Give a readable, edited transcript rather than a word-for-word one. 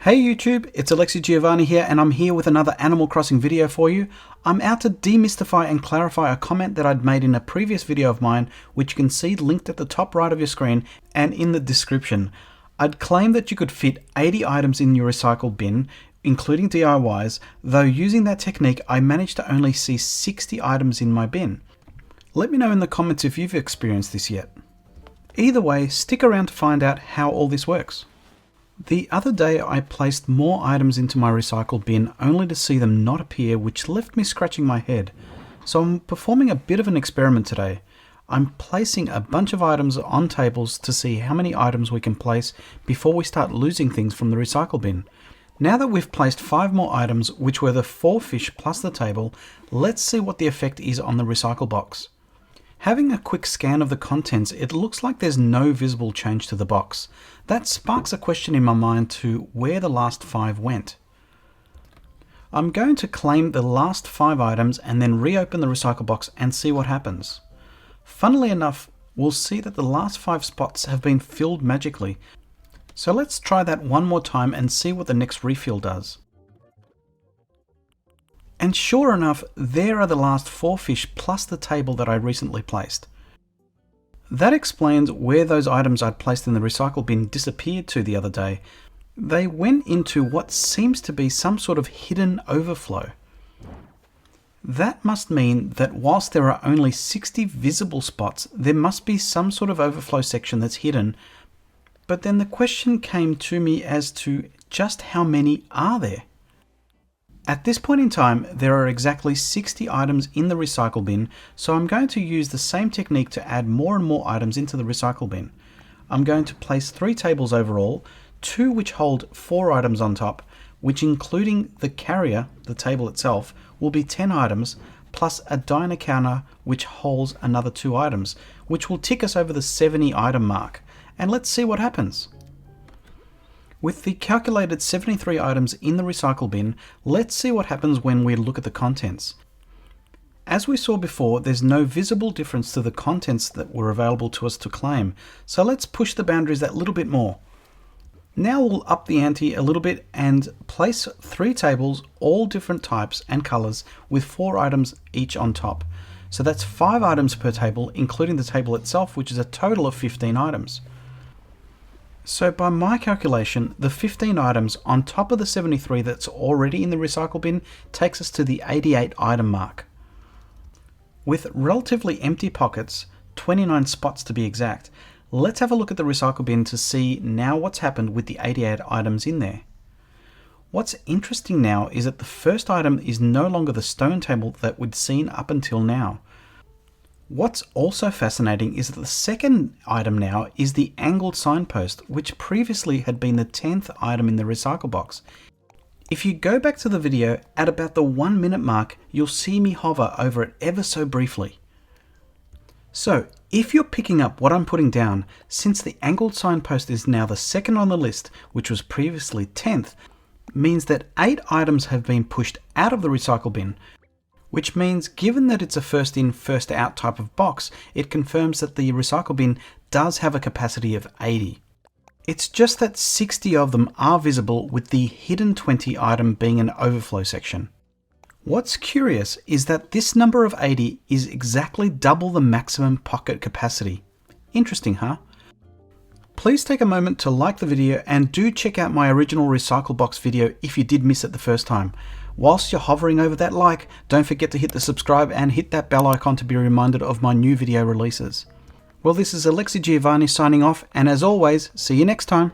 Hey YouTube, it's Alexi Giovani here, and I'm here with another Animal Crossing video for you. I'm out to demystify and clarify a comment that I'd made in a previous video of mine, which you can see linked at the top right of your screen and in the description. I'd claimed that you could fit 80 items in your recycle bin, including DIYs, though using that technique I managed to only see 60 items in my bin. Let me know in the comments if you've experienced this yet. Either way, stick around to find out how all this works. The other day I placed more items into my recycle bin only to see them not appear, which left me scratching my head. So I'm performing a bit of an experiment today. I'm placing a bunch of items on tables to see how many items we can place before we start losing things from the recycle bin. Now that we've placed 5 more items, which were the 4 fish plus the table, let's see what the effect is on the recycle box. Having a quick scan of the contents, it looks like there's no visible change to the box. That sparks a question in my mind to where the last 5 went. I'm going to claim the last 5 items and then reopen the recycle box and see what happens. Funnily enough, we'll see that the last 5 spots have been filled magically. So let's try that one more time and see what the next refill does. And sure enough, there are the last 4 fish plus the table that I recently placed. That explains where those items I'd placed in the recycle bin disappeared to the other day. They went into what seems to be some sort of hidden overflow. That must mean that whilst there are only 60 visible spots, there must be some sort of overflow section that's hidden. But then the question came to me as to just how many are there? At this point in time, there are exactly 60 items in the recycle bin, so I'm going to use the same technique to add more and more items into the recycle bin. I'm going to place 3 tables overall, 2 which hold 4 items on top, which including the carrier, the table itself, will be 10 items, plus a diner counter which holds another 2 items, which will tick us over the 70 item mark. And let's see what happens. With the calculated 73 items in the recycle bin, let's see what happens when we look at the contents. As we saw before, there's no visible difference to the contents that were available to us to claim, so let's push the boundaries that little bit more. Now we'll up the ante a little bit and place 3 tables, all different types and colors, with 4 items each on top. So that's 5 items per table, including the table itself, which is a total of 15 items. So by my calculation, the 15 items on top of the 73 that's already in the recycle bin takes us to the 88 item mark. With relatively empty pockets, 29 spots to be exact, let's have a look at the recycle bin to see now what's happened with the 88 items in there. What's interesting now is that the first item is no longer the stone table that we'd seen up until now. What's also fascinating is that the second item now is the angled signpost, which previously had been the 10th item in the recycle box. If you go back to the video, at about the 1 minute mark, you'll see me hover over it ever so briefly. So, if you're picking up what I'm putting down, since the angled signpost is now the second on the list, which was previously 10th, means that 8 items have been pushed out of the recycle bin, which means given that it's a first in, first out type of box, it confirms that the recycle bin does have a capacity of 80. It's just that 60 of them are visible, with the hidden 20 item being an overflow section. What's curious is that this number of 80 is exactly double the maximum pocket capacity. Interesting, huh? Please take a moment to like the video and do check out my original recycle box video if you did miss it the first time. Whilst you're hovering over that like, don't forget to hit the subscribe and hit that bell icon to be reminded of my new video releases. Well, this is Alexi Giovani signing off, and as always, see you next time.